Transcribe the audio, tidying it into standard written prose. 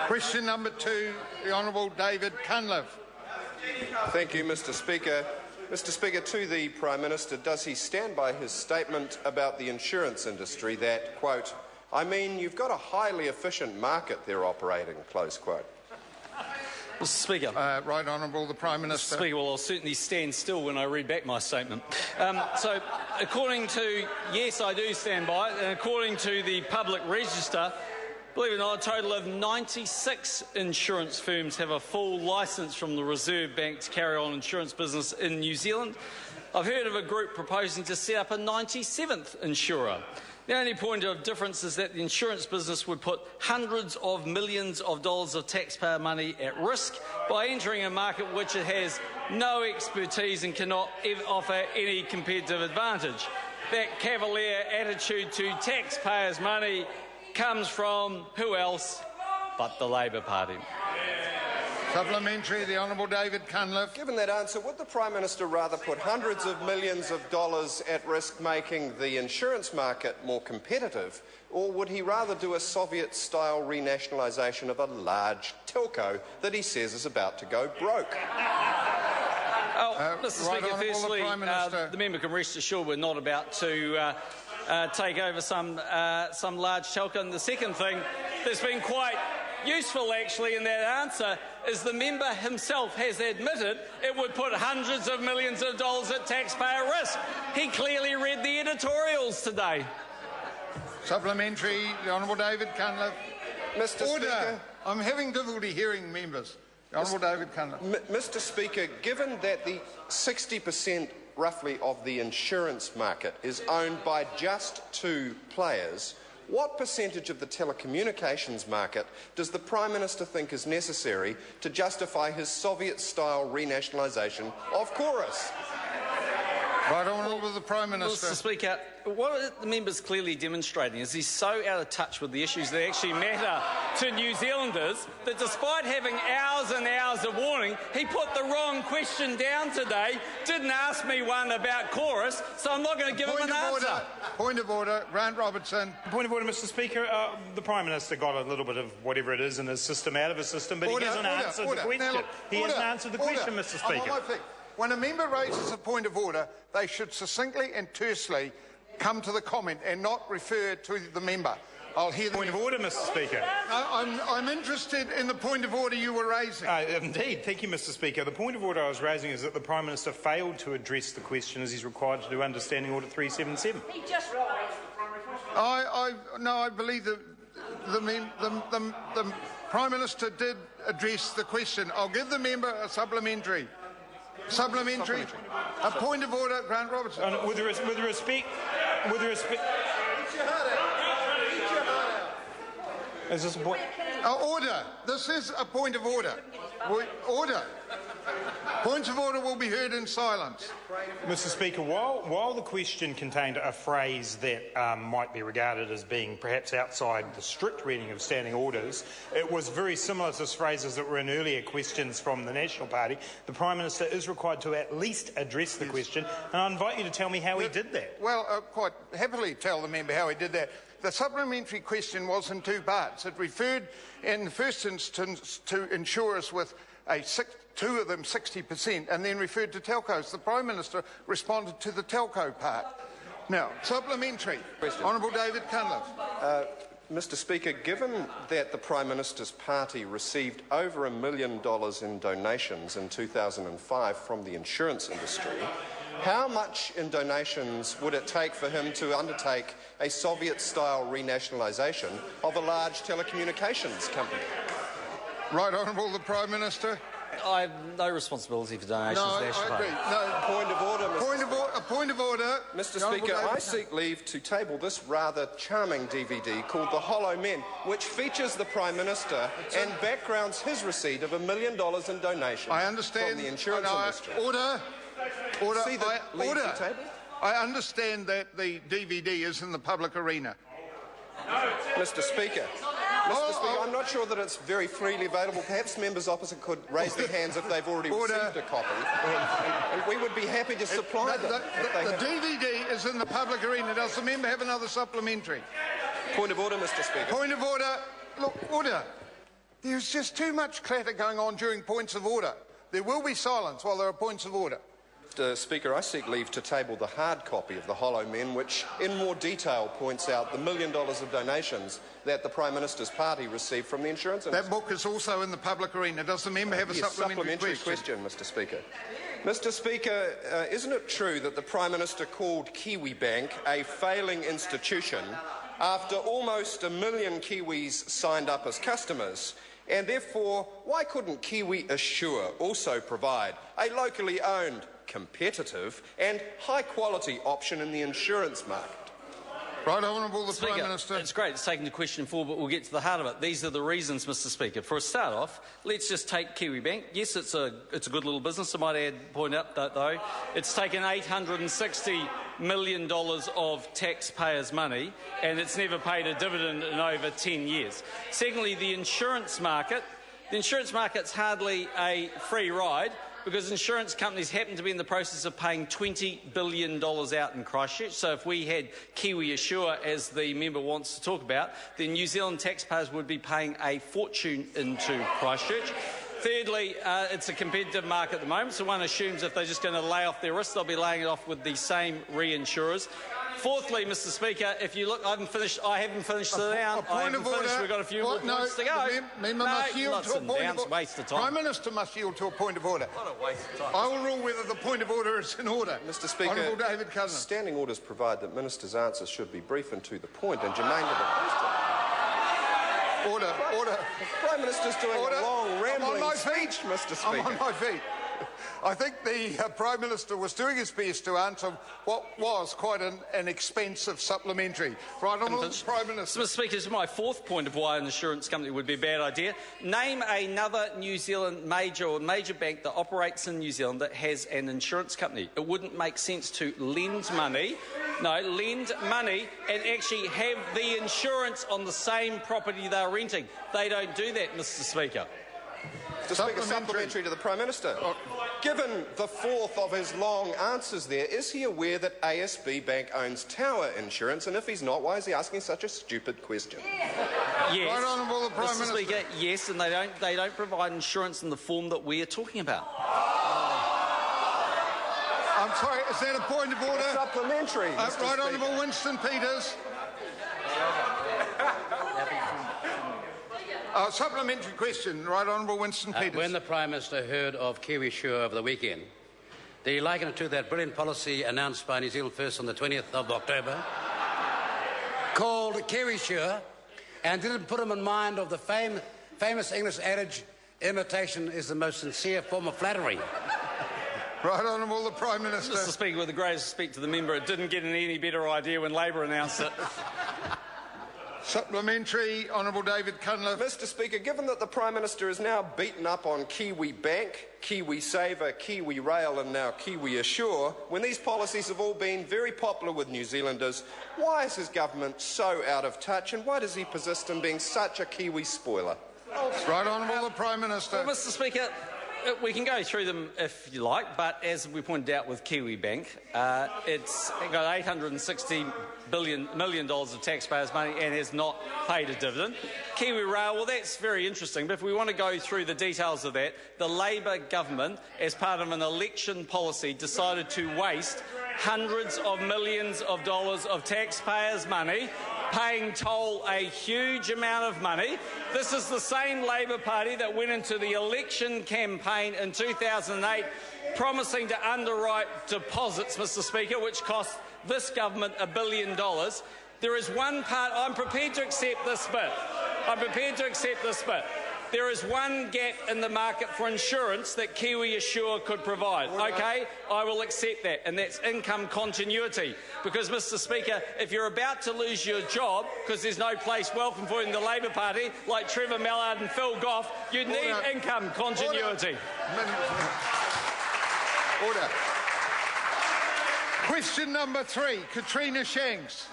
Question number 2, the Honourable David Cunliffe. Thank you, Mr Speaker. Mr Speaker, to the Prime Minister, does he stand by his statement about the insurance industry that, quote, I mean, you've got a highly efficient market they're operating, close quote? Mr Speaker. Right Honourable the Prime Minister. Mr Speaker, well, I'll certainly stand still when I read back my statement. So, according to, yes, I do stand by it, and according to the Public Register, believe it or not, a total of 96 insurance firms have a full licence from the Reserve Bank to carry on insurance business in New Zealand. I've heard of a group proposing to set up a 97th insurer. The only point of difference is that the insurance business would put hundreds of millions of dollars of taxpayer money at risk by entering a market which it has no expertise and cannot offer any competitive advantage. That cavalier attitude to taxpayers' money comes from who else but the Labor Party. Supplementary, the Honourable David Cunliffe. Given that answer, would the Prime Minister rather put hundreds of millions of dollars at risk making the insurance market more competitive, or would he rather do a Soviet-style renationalisation of a large telco that he says is about to go broke? Mr Speaker, firstly, the member can rest assured we're not about to take over some large telco. And the second thing that's been quite useful, actually, in that answer is the member himself has admitted it would put hundreds of millions of dollars at taxpayer risk. He clearly read the editorials today. Supplementary, the Honourable David Cunliffe. Mr. Order. Speaker. I'm having difficulty hearing members. The Honourable David Cunliffe. Mr. Speaker, given that the 60% roughly of the insurance market is owned by just 2 players, what percentage of the telecommunications market does the Prime Minister think is necessary to justify his Soviet-style renationalisation of Chorus? Right Honourable the Prime Minister. Mr Speaker, what the member's clearly demonstrating is he's so out of touch with the issues that actually matter to New Zealanders that despite having hours and hours of warning, he put the wrong question down today, didn't ask me one about Chorus, so I'm not going to give him an answer. Point of order. Grant Robertson. Point of order, Mr Speaker. The Prime Minister got a little bit of whatever it is in his system out of his system, but he hasn't answered the question. Now, he hasn't answered the question, Mr Speaker. When a member raises a point of order, they should succinctly and tersely come to the comment and not refer to the member. I'll hear the point of order, Mr Speaker. I'm interested in the point of order you were raising. Indeed. Thank you, Mr Speaker. The point of order I was raising is that the Prime Minister failed to address the question as he's required to do under Standing Order 377. He just raised the primary question. No, I believe that the Prime Minister did address the question. I'll give the member a supplementary. Supplementary. A point of order, Grant Robertson. With respect. Is this a point? Order. This is a point of order. Order. Points of order will be heard in silence. Mr Speaker, while the question contained a phrase that might be regarded as being perhaps outside the strict reading of standing orders, it was very similar to phrases that were in earlier questions from the National Party. The Prime Minister is required to at least address the question, and I invite you to tell me how he did that. Well, quite happily tell the member how he did that. The supplementary question was in 2 parts. It referred in the first instance to insurers with two of them 60%, and then referred to telcos. The Prime Minister responded to the telco part. Now, supplementary. Honourable David Cunliffe. Mr Speaker, given that the Prime Minister's party received over $1 million in donations in 2005 from the insurance industry, how much in donations would it take for him to undertake a Soviet-style renationalisation of a large telecommunications company? Right Honourable the Prime Minister. I have no responsibility for donations to the National Party. Point of order, Mr. A point of order. Mr Speaker, I seek leave to table this rather charming DVD called The Hollow Men, which features the Prime Minister and backgrounds his receipt of $1 million in donations from the insurance industry. Order. Order. Order. I understand that the DVD is in the public arena. Mr Speaker. Mr Speaker, I'm not sure that it's very freely available. Perhaps members opposite could raise their hands if they've already received a copy, and we would be happy to supply them. The DVD is in the public arena. Does the member have another supplementary? Point of order, Mr Speaker. Point of order. Look, order. There's just too much clatter going on during points of order. There will be silence while there are points of order. Mr. Speaker, I seek leave to table the hard copy of the Hollow Men, which in more detail points out the $1 million of donations that the Prime Minister's party received from the insurance industry. That book is also in the public arena. Does the member have a supplementary question, Mr. Speaker? Mr. Speaker, isn't it true that the Prime Minister called Kiwi Bank a failing institution after almost 1 million Kiwis signed up as customers? And therefore, why couldn't Kiwi Assure also provide a locally owned, competitive and high-quality option in the insurance market? Right Honourable the Speaker, Prime Minister. It's great it's taken the question forward, but we'll get to the heart of it. These are the reasons, Mr. Speaker. For a start off, let's just take Kiwi Bank. Yes, it's a good little business. I might point out that, though, it's taken $860 million of taxpayers' money, and it's never paid a dividend in over 10 years. Secondly, the insurance market. The insurance market's hardly a free ride, because insurance companies happen to be in the process of paying $20 billion out in Christchurch. So if we had Kiwi Assure, as the member wants to talk about, then New Zealand taxpayers would be paying a fortune into Christchurch. Thirdly, it's a competitive market at the moment, so one assumes if they're just going to lay off their risk, they'll be laying it off with the same reinsurers. Fourthly, Mr. Speaker, if you look, I haven't finished the down. I haven't finished. We've got a few more points to go. Member must yield to a point of order. Waste of time. Prime Minister must yield to a point of order. What a waste of time. I will rule whether the point of order is in order. Mr. Speaker, Honourable David Cunliffe. standing orders provide that ministers' answers should be brief and to the point and germane to the question. Order. The Prime Minister's doing a long, rambling speech, Mr. Speaker. I'm on my feet. I think the Prime Minister was doing his best to answer what was quite an expensive supplementary. Right, Honourable Prime Minister. Mr. Speaker, this is my fourth point of why an insurance company would be a bad idea. Name another New Zealand major bank that operates in New Zealand that has an insurance company. It wouldn't make sense to lend money and actually have the insurance on the same property they're renting. They don't do that, Mr. Speaker. Mr. Speaker, supplementary to the Prime Minister. Given the fourth of his long answers there, is he aware that ASB Bank owns tower insurance? And if he's not, why is he asking such a stupid question? Yes, Right Honourable the Prime Mr. Minister. Speaker, yes, and they don't provide insurance in the form that we are talking about. I'm sorry, is that a point of order? Supplementary, Mr. Right Speaker. Honourable Winston Peters. Supplementary question. Right Honourable Winston Peters. When the Prime Minister heard of Kiwi Assure over the weekend, did he liken it to that brilliant policy announced by New Zealand First on the 20th of October, called Kiwi Assure, and did it put him in mind of the famous English adage, imitation is the most sincere form of flattery? Right Honourable the Prime Minister. Mr. Speaker, with the greatest respect to the member, it didn't get any better idea when Labor announced it. Supplementary, Honourable David Cunliffe. Mr. Speaker, given that the Prime Minister is now beaten up on Kiwi Bank, Kiwi Saver, Kiwi Rail and now Kiwi Assure, when these policies have all been very popular with New Zealanders, why is his government so out of touch and why does he persist in being such a Kiwi spoiler? Right Honourable the Prime Minister. Well, Mr. Speaker, we can go through them if you like, but as we pointed out with Kiwi Bank, it's got $860 million of taxpayers' money and has not paid a dividend. Kiwi Rail, well, that's very interesting, but if we want to go through the details of that, the Labor government, as part of an election policy, decided to waste hundreds of millions of dollars of taxpayers' money, paying toll a huge amount of money. This is the same Labor Party that went into the election campaign in 2008 promising to underwrite deposits, Mr. Speaker, which cost this government $1 billion. There is one part, I'm prepared to accept this bit. There is one gap in the market for insurance that Kiwi Assure could provide. OK, I will accept that, and that's income continuity. Because, Mr. Speaker, if you're about to lose your job because there's no place welcome for you in the Labor Party, like Trevor Mallard and Phil Goff, you need income continuity. Order. Question number 3, Katrina Shanks.